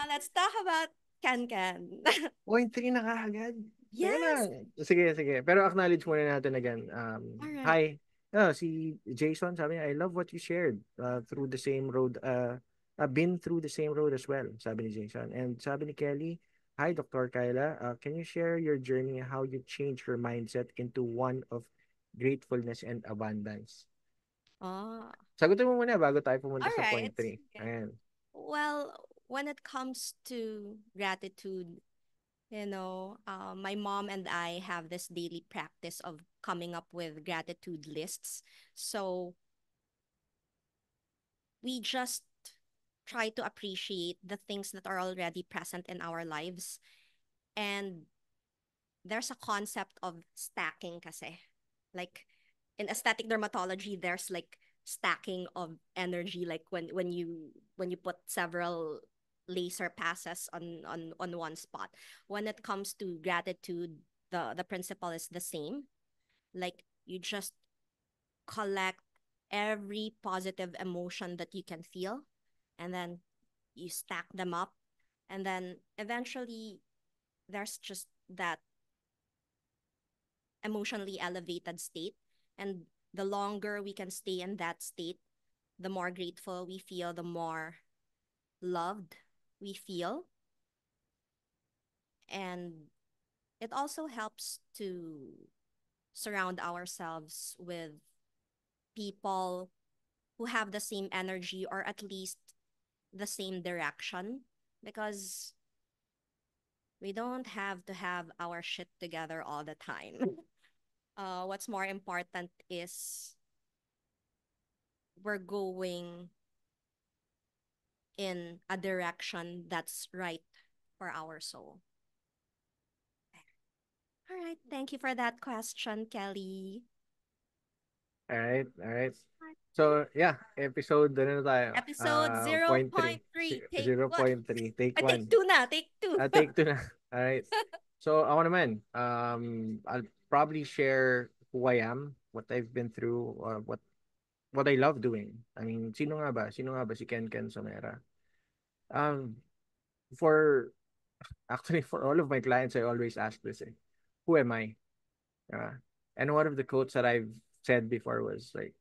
Let's talk about Can. 0.3 na kaagad. Teka Yes. lang. Sige, sige. Pero acknowledge muna natin again. All right. Hi. Si Jason, sabi niya, I love what you shared through the same road. I've been through the same road as well, sabi ni Jason. And sabi ni Kelly, hi, Dr. Kyla. Can you share your journey, how you changed your mindset into one of gratefulness and abundance? Oh, Sagutin mo muna bago tayo pumunta all sa point right. 3. Okay. Ayan. Well, when it comes to gratitude, my mom and I have this daily practice of coming up with gratitude lists. So we just try to appreciate the things that are already present in our lives. And there's a concept of stacking kasi. Like in aesthetic dermatology, there's like stacking of energy, like when you put several laser passes on one spot. When it comes to gratitude, the principle is the same. Like you just collect every positive emotion that you can feel, and then you stack them up, and then eventually there's just that emotionally elevated state. And the longer we can stay in that state, the more grateful we feel, the more loved we feel. And it also helps to surround ourselves with people who have the same energy, or at least the same direction, because we don't have to have our shit together all the time. What's more important is we're going in a direction that's right for our soul. All right. Thank you for that question, Kelly. All right, all right. So, yeah, episode, ano na tayo? Episode Point 3. 0.3, take one. 0.3, take I take 1. two na, take two. Take 2 na. All right. So, ako naman, I'll probably share who I am, what I've been through, or what I love doing. I mean, sino nga ba? Sino nga ba si Ken Ken Somera? Um, for, actually, for all of my clients, I always ask this, who am I? And one of the quotes that I've said before was like,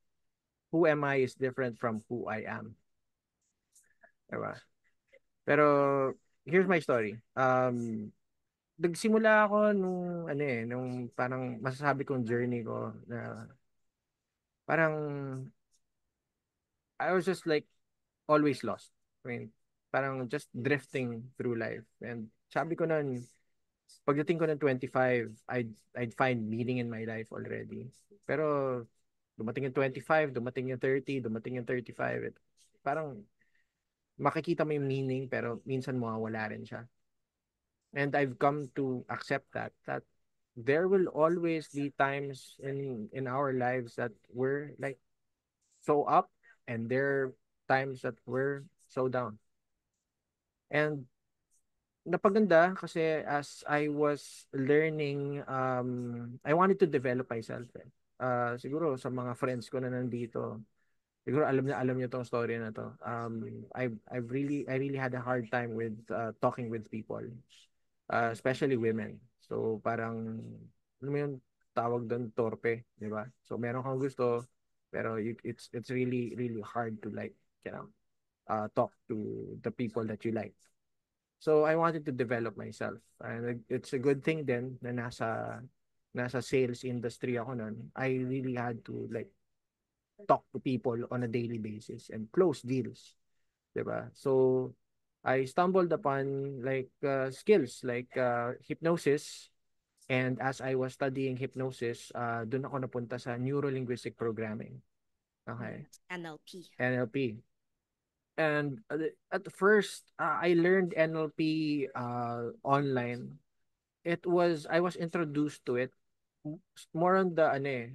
who am I is different from who I am. Diba? Pero, here's my story. Nagsimula ako nung, nung parang masasabi kong journey ko na parang I was just like always lost. I mean, parang just drifting through life. And sabi ko nun, pagdating ko ng 25, I'd find meaning in my life already. Pero dumating yung 25, dumating yung 30, dumating yung 35. Parang makikita mo yung meaning pero minsan mawawala rin siya. And I've come to accept that there will always be times in our lives that we're like so up, and there are times that we're so down. And napaganda kasi as I was learning, I wanted to develop myself. Siguro sa mga friends ko na nandito, siguro alam niyo tong story na to. I really had a hard time with talking with people, especially women. So parang ano mo yung tawag doon, torpe, di ba? So meron kang gusto, pero it's really really hard to like, you know, talk to the people that you like. So I wanted to develop myself. And it's a good thing then na nasa sales industry ako noon. I really had to like talk to people on a daily basis and close deals, 'di ba? So I stumbled upon like skills like hypnosis, and as I was studying hypnosis, doon ako napunta sa neuro-linguistic programming. Okay. NLP. NLP. And at first, I learned NLP online. I was introduced to it more on the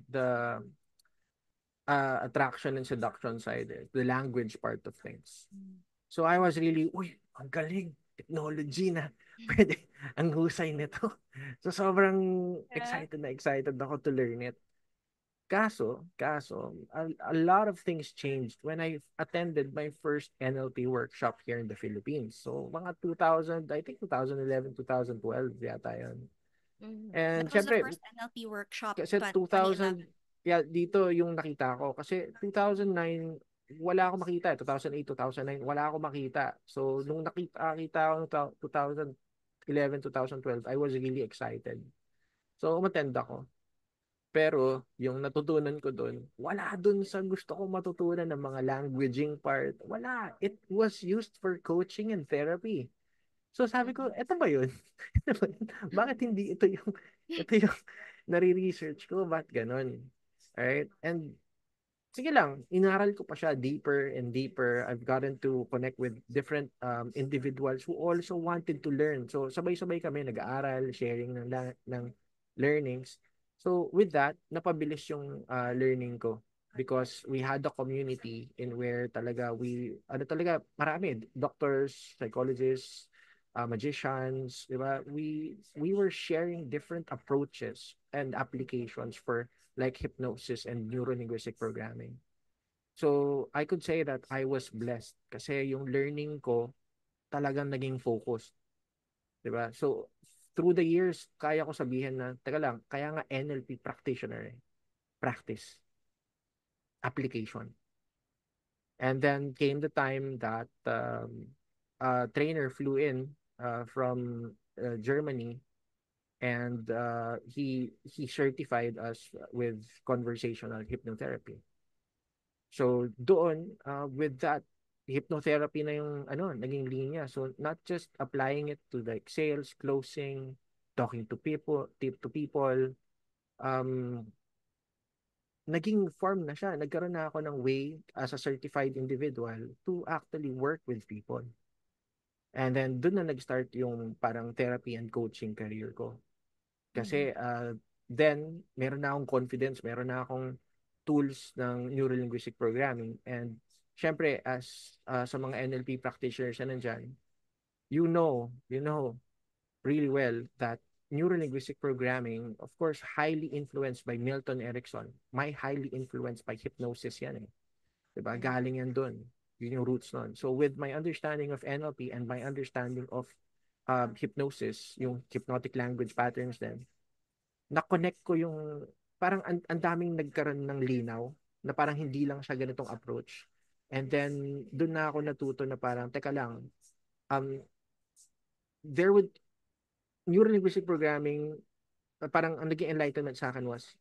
the attraction and seduction side, the language part of things. So I was really, uy, ang galing, technology na. Pwede, ang husay nito. So sobrang Yeah. excited ako to learn it. a lot of things changed when I attended my first NLP workshop here in the Philippines. So, mga 2000, I think 2011, 2012 yata yun. And That was the syempre, first NLP workshop, kasi 2000, 2011. yeah, dito yung nakita ko. Kasi 2009, wala ako makita. 2008, 2009, wala ako makita. So, nung nakita ko noong 2011, 2012, I was really excited. So, umattend ako. Pero, yung natutunan ko doon, wala doon sa gusto kong matutunan ng mga languaging part. Wala. It was used for coaching and therapy. So, sabi ko, eto ba yun? Eto ba yun? Bakit hindi ito yung nare-research ko? Ba't ganon? Alright? And sige lang, inaral ko pa siya deeper and deeper. I've gotten to connect with different individuals who also wanted to learn. So, sabay-sabay kami nag-aaral, sharing ng learnings. So, with that, napabilis yung learning ko because we had a community in where talaga marami, doctors, psychologists, magicians, di ba? We were sharing different approaches and applications for like hypnosis and neuro-linguistic programming. So, I could say that I was blessed kasi yung learning ko talagang naging focused. 'Di ba? So, through the years, kaya ko sabihin na, teka lang, kaya nga NLP practitioner eh. Practice, application. And then came the time that a trainer flew in from Germany and he certified us with conversational hypnotherapy. So doon with that hypnotherapy na yung naging linya. So not just applying it to like sales, closing, talking to people, um naging form na siya. Nagkaroon na ako ng way as a certified individual to actually work with people. And then doon na nag-start yung parang therapy and coaching career ko. Kasi then meron na akong confidence, meron na akong tools ng neuro-linguistic programming. And syempre as sa mga NLP practitioners na nandyan, you know really well that neuro-linguistic programming, of course, highly influenced by Milton Erickson. May highly influenced by hypnosis yan eh. Diba? Galing yan dun. Yun yung roots nun. So with my understanding of NLP and my understanding of hypnosis, yung hypnotic language patterns din, na-connect ko yung parang ang daming nagkaroon ng linaw na parang hindi lang siya ganitong approach. And then doon na ako natuto na parang teka lang, there would neuro-linguistic programming, parang ang naging enlightenment sa akin was,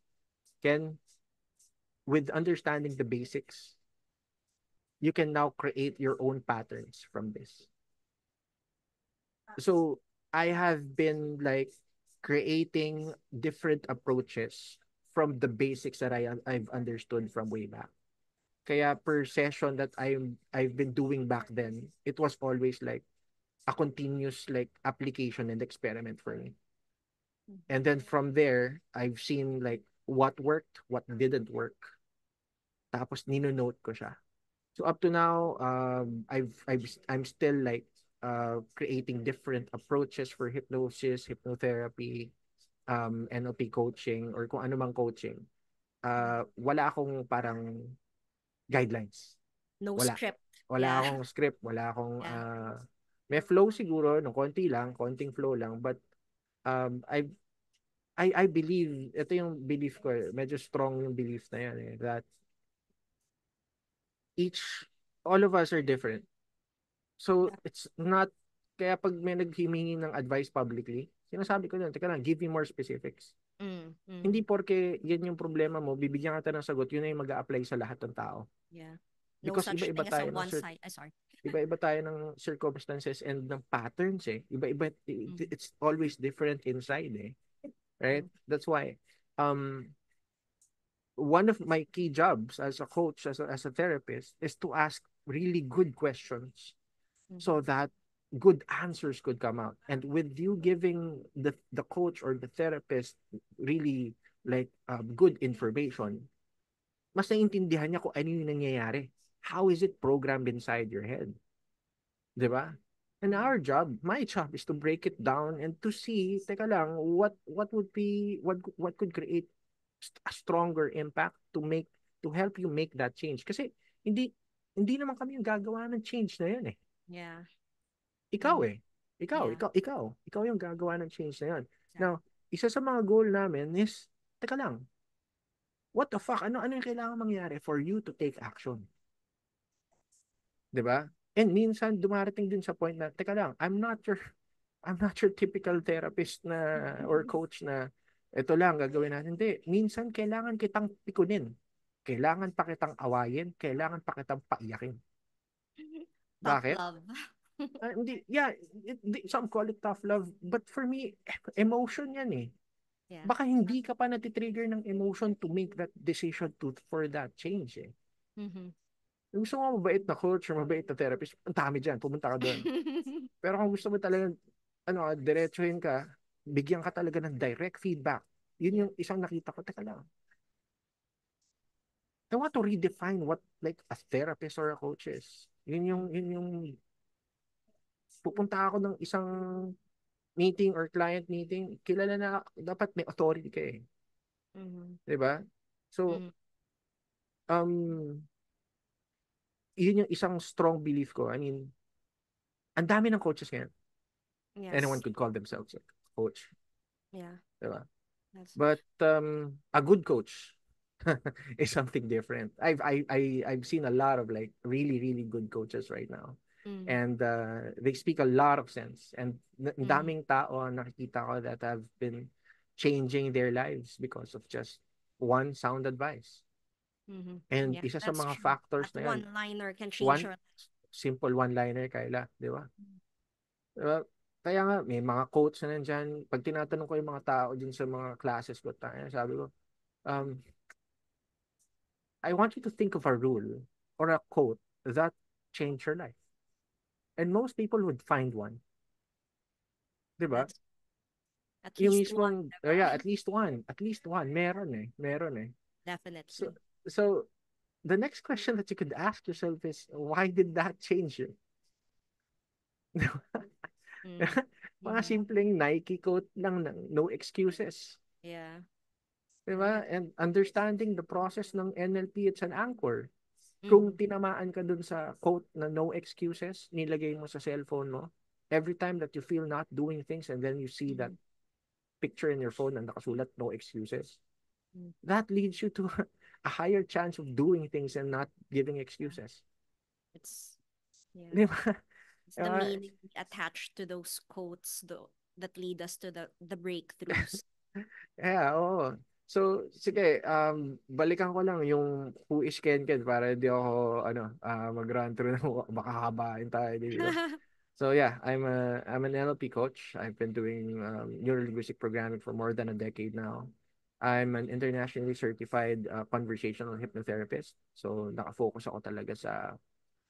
Ken, with understanding the basics, you can now create your own patterns from this. So I have been like creating different approaches from the basics that I've understood from way back. Kaya per session that I've been doing back then, it was always like a continuous like application and experiment for me. And then from there, I've seen like what worked, what didn't work. Tapos nino-note ko siya. So up to now, I'm still like creating different approaches for hypnosis, hypnotherapy, NLP coaching, or kung ano mang coaching. Wala akong parang guidelines. No Wala. script. Wala Yeah. akong script. Wala akong Yeah. may flow siguro, no, konti lang, konting flow lang. But um, I I believe, ito yung belief ko, medyo strong yung belief na yan that all of us are different. So, Yeah. it's not, kaya pag may naghimingi ng advice publicly, sinasabi ko teka lang, give me more specifics. Hindi porke yan yung problema mo, bibigyan ka ng sagot, yun na yung mag-a-apply sa lahat ng tao. Yeah. No Because such iba-iba thing as a tayo one side. Sorry. iba-iba tayo ng circumstances and ng patterns eh. Iba-iba, it's always different inside eh. Right? That's why, um, one of my key jobs as a coach, as a therapist, is to ask really good questions so that good answers could come out. And with you giving the coach or the therapist really like good information, mas naiintindihan niya kung ano yung nangyayari. How is it programmed inside your head? Di ba? And my job is to break it down and to see, teka lang, what could create a stronger impact to help you make that change. Kasi hindi hindi naman kami yung gagawa ng change na yun eh. Yeah. Ikaw Mm. eh. Ikaw, Yeah. ikaw, ikaw. Ikaw yung gagawa ng change na yun. Now, Exactly. isa sa mga goal namin is, teka lang, what the fuck? Ano yung kailangan mangyari for you to take action? 'Di ba? And minsan dumarating din sa point na, teka lang, I'm not your typical therapist na or coach na ito lang gagawin natin. Hindi. Minsan kailangan kitang pikunin. Kailangan pa kitang awayin. Kailangan pa kitang paiyakin. Tough Bakit? love. Hindi, yeah, some call it tough love. But for me, emotion yan eh. Yeah. Baka hindi ka pa natitrigger ng emotion to make that decision for that change eh. Mm-hmm. Kung gusto mo mabait na coach or mabait na therapist, ang dami dyan, pumunta ka doon. Pero kung gusto mo talaga, diretsuhin ka, bigyan ka talaga ng direct feedback. Yun Yeah. yung isang nakita ko, teka lang. I want to redefine what like a therapist or a coach is. Yun yung pupunta ako ng isang meeting or client meeting, kilala na dapat may authority ka eh. Mm-hmm. 'Di ba? So, Mm-hmm. um yun yung isang strong belief ko. I mean, ang dami ng coaches ngayon. Anyone Yes. could call themselves a coach. Yeah. 'Di ba? That's But a good coach is something different. I've seen a lot of like really really good coaches right now. mm-hmm. And they speak a lot of sense. And ang Mm-hmm. daming tao ang nakikita ko that have been changing their lives because of just one sound advice. Mm-hmm. And Yeah, isa sa that's mga true. factors That na yan, one liner can change one your simple one-liner, Kayla, di ba? Kaya nga, may mga quotes na nandyan. Pag tinatanong ko yung mga tao din sa mga classes ko, sabi ko, um, I want you to think of a rule or a quote that changed your life. And most people would find one. Di ba? that's at Yung least one, mismong, yeah, diba? at least one. At least one. Meron eh. Meron eh. So, Definitely. so the next question that you could ask yourself is, why did that change you? Mm. Mga Mm-hmm. simpleng Nike quote lang ng no excuses. Yeah. Yeah. Diba? And understanding the process ng NLP, it's an anchor. Kung Mm-hmm. tinamaan ka dun sa quote na no excuses, nilagay mo sa cellphone mo, every time that you feel not doing things and then you see that Mm-hmm. picture in your phone na nakasulat no excuses, Mm-hmm. that leads you to a higher chance of doing things and not giving Yeah. excuses. It's yeah. Di ba? It's the meaning attached to those quotes though that lead us to the breakthroughs. Yeah, oo. So, sige, balikan ko lang yung who is Ken Ken para hindi ako, mag-run through ng baka habain tayo dito. So yeah, I'm an NLP coach. I've been doing neuro-linguistic programming for more than a decade now. I'm an internationally certified conversational hypnotherapist. So nakafocus ako talaga sa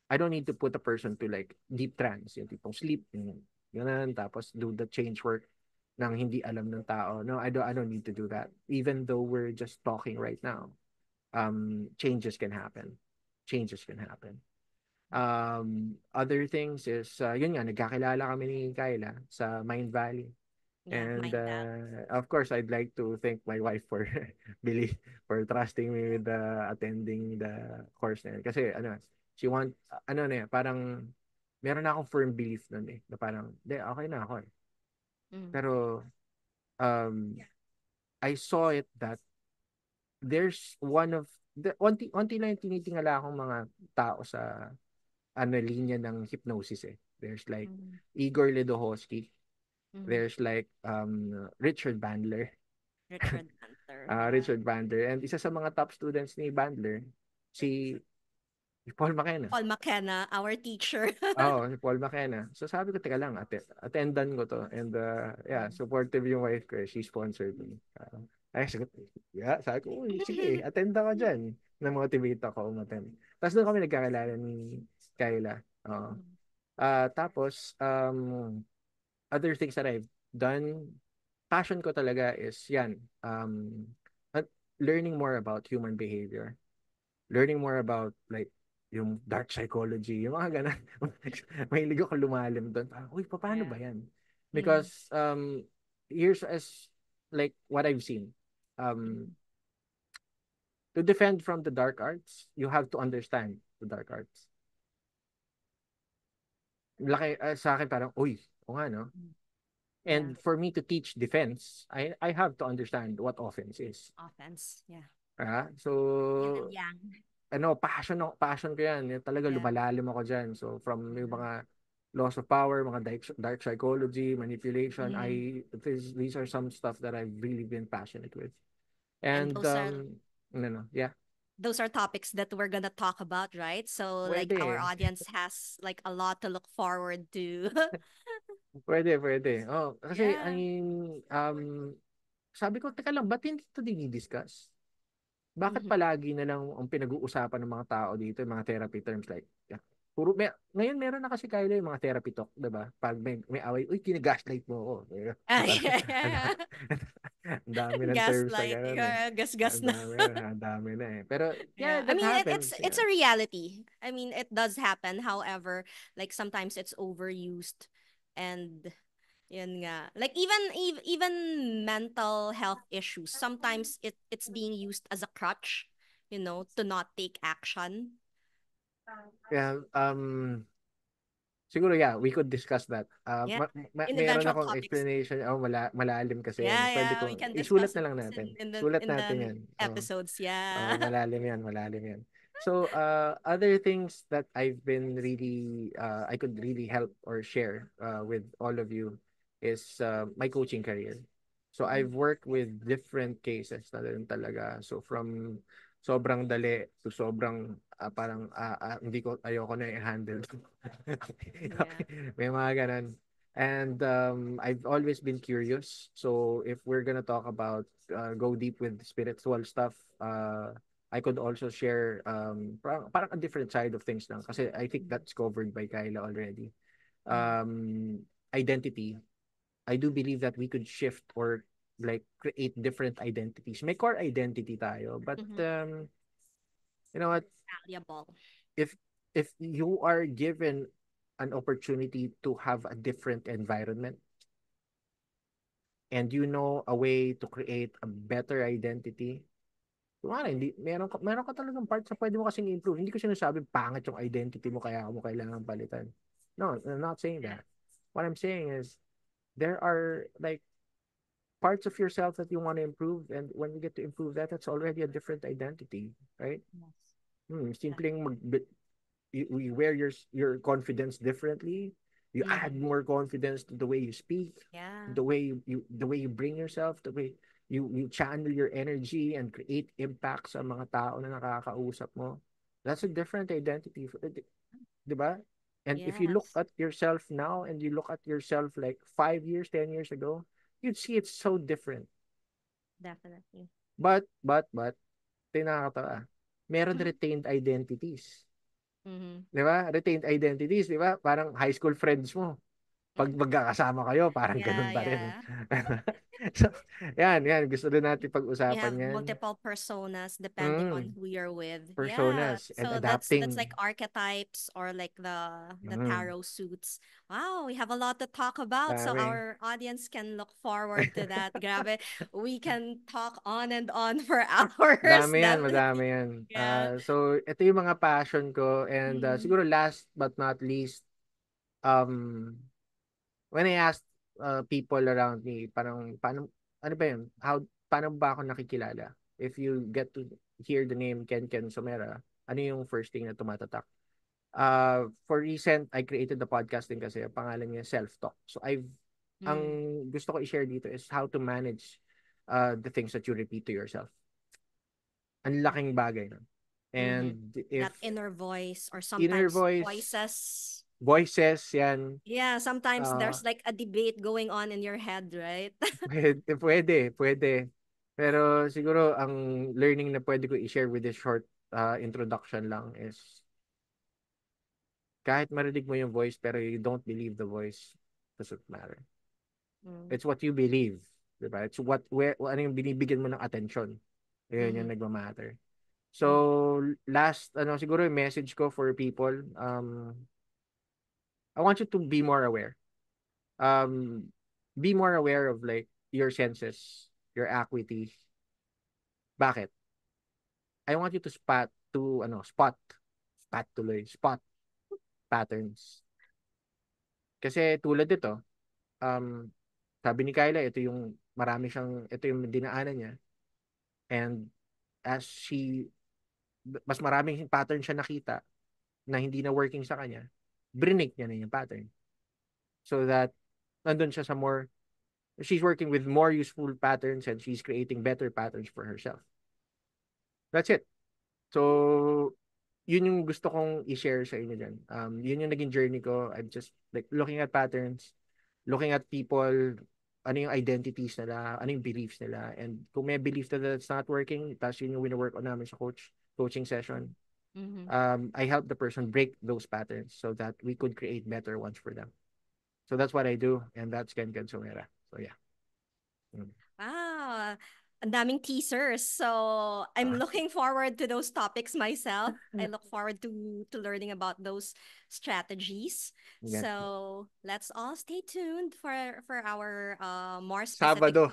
I don't need to put a person to like deep trance, yung tipong sleep, yung ganun, tapos do the change work ng hindi alam ng tao. No, I don't need to do that. Even though we're just talking right now, changes can happen. Changes can happen. Other things is, yun nga, nagkakilala kami ni Kyla sa Mind Valley. Yeah, And mind that. of course, I'd like to thank my wife for Billy for trusting me with attending the course na yun. Kasi she want na parang meron na akong firm belief nun eh. Na parang, okay na ako eh. Mm. Pero I saw it that there's onti lang yung tinitingala akong mga tao sa linya ng hypnosis eh. There's like Mm. Igor Ledochowski. Mm. There's like Richard Bandler. Richard Hunter, yeah. Richard Bandler. And isa sa mga top students ni Bandler, si Paul McKenna. Paul McKenna, our teacher. Oo, si Paul McKenna. So sabi ko, teka lang, attendan ko to. And yeah, Mm. supportive yung wife ko. She sponsored me. Sabi ko, yeah, sabi ko, uy, sige, attend ako dyan. Na-motivate ako umattend. Tapos doon kami nagkakilala ni Kyla. Oo. Mm. Tapos, other things that I've done, passion ko talaga is yan, learning more about human behavior. Learning more about like yung dark psychology, yung mga ganun. Mahilig ako lumalim doon. Uy, paano ba Yeah. yan? Mm. Because here's as like what I've seen. Mm. to defend from the dark arts, you have to understand the dark arts. Laki, sa akin parang, uy, o nga, no? Yeah. And for me to teach defense, I have to understand what offense is. Offense. Yeah. Yin and So, yang. passion ko yan. Talaga Yeah. lumalalim ako dyan. So, from yung Yeah. mga laws of power, mga dark psychology, manipulation, Mm. these are some stuff that I've really been passionate with. And And, yeah, those are topics that we're gonna talk about, right? So like our pwede. audience has like a lot to look forward to. Pwede. Oh, kasi, I Yeah. mean, sabi ko, teka lang, ba't hindi ito dinidiscuss? Bakit Mm-hmm. palagi na lang ang pinag-uusapan ng mga tao dito, yung mga therapy terms like, yeah, ngayon meron na kasi kayo yung mga therapy talk, 'di ba? Pag may away, uy, kinagaslight mo ako. Ah, Parang, yeah. ang dami ng terms na Gaslighting gano'n eh. or gas-gas na. Ang dami na eh. Pero, yeah, Yeah. I that mean happens. it's a reality. I mean it does happen. However, like sometimes it's overused and yun nga. Like even mental health issues. Sometimes it's being used as a crutch, to not take action. Yeah, siguro, yeah, we could discuss that. Yeah. In Meron eventual akong topics. explanation. Oh, malalim kasi yan. Yeah, Pwede yeah, we ko, can isulat discuss na lang those natin. in the Sulat in natin the yan. Oh. episodes. Yeah. Malalim yan. So, other things that I could really help or share with all of you is my coaching career. So, Mm, I've worked with different cases na rin talaga. So, from sobrang dali to sobrang parang ayoko na i-handle. yeah. May mga ganun. And I've always been curious. So, if we're gonna talk about go deep with spiritual stuff, I could also share parang a different side of things lang kasi I think Mm, that's covered by Kyla already. mm, Um, Identity. I do believe that we could shift or like create different identities. May core identity tayo, but mhm. you know what? Valuable. If you are given an opportunity to have a different environment and you know a way to create a better identity, kumari, hindi, meron ka talagang parts na pwede mo kasing improve. Hindi ko sinasabing pangit yung identity mo kaya mo kailangan palitan. No, I'm not saying that. What I'm saying is, there are like parts of yourself that you want to improve, and when you get to improve that, that's already a different identity, right? Yes. Simpleng you wear your confidence differently. You add Mm-hmm. more confidence to the way you speak, Yeah. the way you bring yourself, the way you channel your energy and create impact sa mga tao na nakakausap mo. That's a different identity, 'di ba? And if you look Yes. at yourself now and you look at yourself like 5 years, 10 years ago, you'd see it's so different. Definitely. But, tinakatawa. Meron Mm-hmm. retained identities. Mm-hmm. 'Di ba? Retained identities, 'di ba? Parang high school friends mo. Pag magkakasama kayo, parang Yeah, ganun pa rin. yeah. So, yan. Gusto din natin You pag-usapan have yan. multiple personas depending on Mm, who you're with. Yeah. personas and So that's adapting. like archetypes or like the Mm, tarot suits. Wow, we have a lot to talk about. So dami. our audience can look forward to that. Grabe. We can talk on and on for hours. Madami Definitely. yan. Yeah. So, ito yung mga passion ko. And Mm. siguro last but not least, um, when I asked people around me, parang, ano ba yun? Paano ba ako nakikilala? If you get to hear the name Ken Ken Somera, ano yung first thing na tumatatak? For recent, I created the podcast din kasi, ang pangalan niya Self-Talk. So, ang Mm. gusto ko i-share dito is how to manage the things that you repeat to yourself. Ang Yeah. laking bagay nun. Mm-hmm. And if That inner voice or inner sometimes voice, voices. voices, yan, Yeah, sometimes uh, there's like a debate going on in your head, right? pwede. Pero siguro ang learning na pwede ko i-share with this short introduction lang is kahit marinig mo yung voice pero you don't believe the voice, doesn't matter. Mm. It's what you believe. Diba? It's ano yung binibigyan mo ng attention. Yun Mm-hmm. yung nagmamatter. Mm. So, last, siguro yung message ko for people, I want you to be more aware. Um, be more aware of like your senses, your acuity. Bakit? I want you to spot patterns. Kasi tulad nito, um, sabi ni Kyla, ito yung dinaanan niya. And as mas maraming pattern siya nakita na hindi na working sa kanya, brinake niya na yung pattern. So that, nandun siya sa she's working with more useful patterns and she's creating better patterns for herself. That's it. So, yun yung gusto kong i-share sa inyo dyan. Yun yung naging journey ko. I'm just like looking at patterns, looking at people, ano yung identities nila, ano yung beliefs nila. And kung may belief na that's not working, tapos yun yung wino-work on namin sa coaching session, Mm-hmm. I help the person break those patterns so that we could create better ones for them. So that's what I do, and that's Ken Ken Sumera. So yeah. Mm. Wow, ang daming teasers. So I'm Ah, looking forward to those topics myself. I look forward to learning about those strategies. yan. So let's all stay tuned for our more specific. Sabado.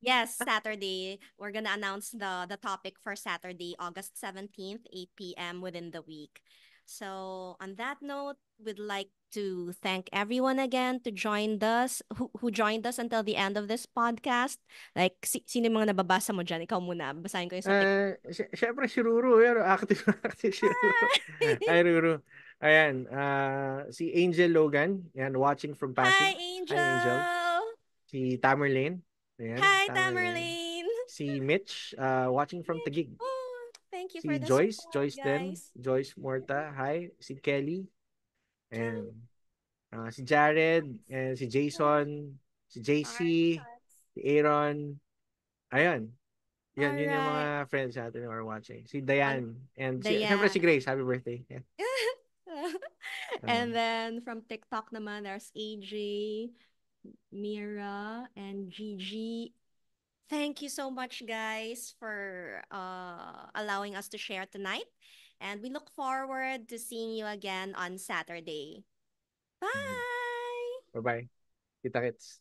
Yes, Saturday. We're gonna announce the topic for Saturday, August 17th, 8 p.m. within the week. So on that note, we'd like to thank everyone again to join us, who joined us until the end of this podcast. Like, sino yung mga nababasa mo dyan? Ikaw muna. Basahin ko yung sa TikTok. Syempre si Ruru, yan, active active si Ruru. Ay, Ruru. Ayan, si Angel Logan, yan, watching from Hi, Pasig. Hi, Angel. Angel! Si Tamerlane, ayan, Hi, Tamerlane. Tamerlane! Si Mitch, watching from Taguig. Oh, thank you for Si the Joyce, support, Joyce din, guys. Joyce Morta, hi. Si Kelly, and Ciao. si Jared, and si Jason, si JC, Alright. si Aaron. Ayan, yun yung Alright. mga friends natin who are watching. Si On Diane, and syempre si Diane. Grace, happy birthday. Yeah. And then from TikTok naman, there's AJ, Mira, and Gigi. Thank you so much, guys, for allowing us to share tonight. And we look forward to seeing you again on Saturday. Bye! Bye-bye. Kita kits.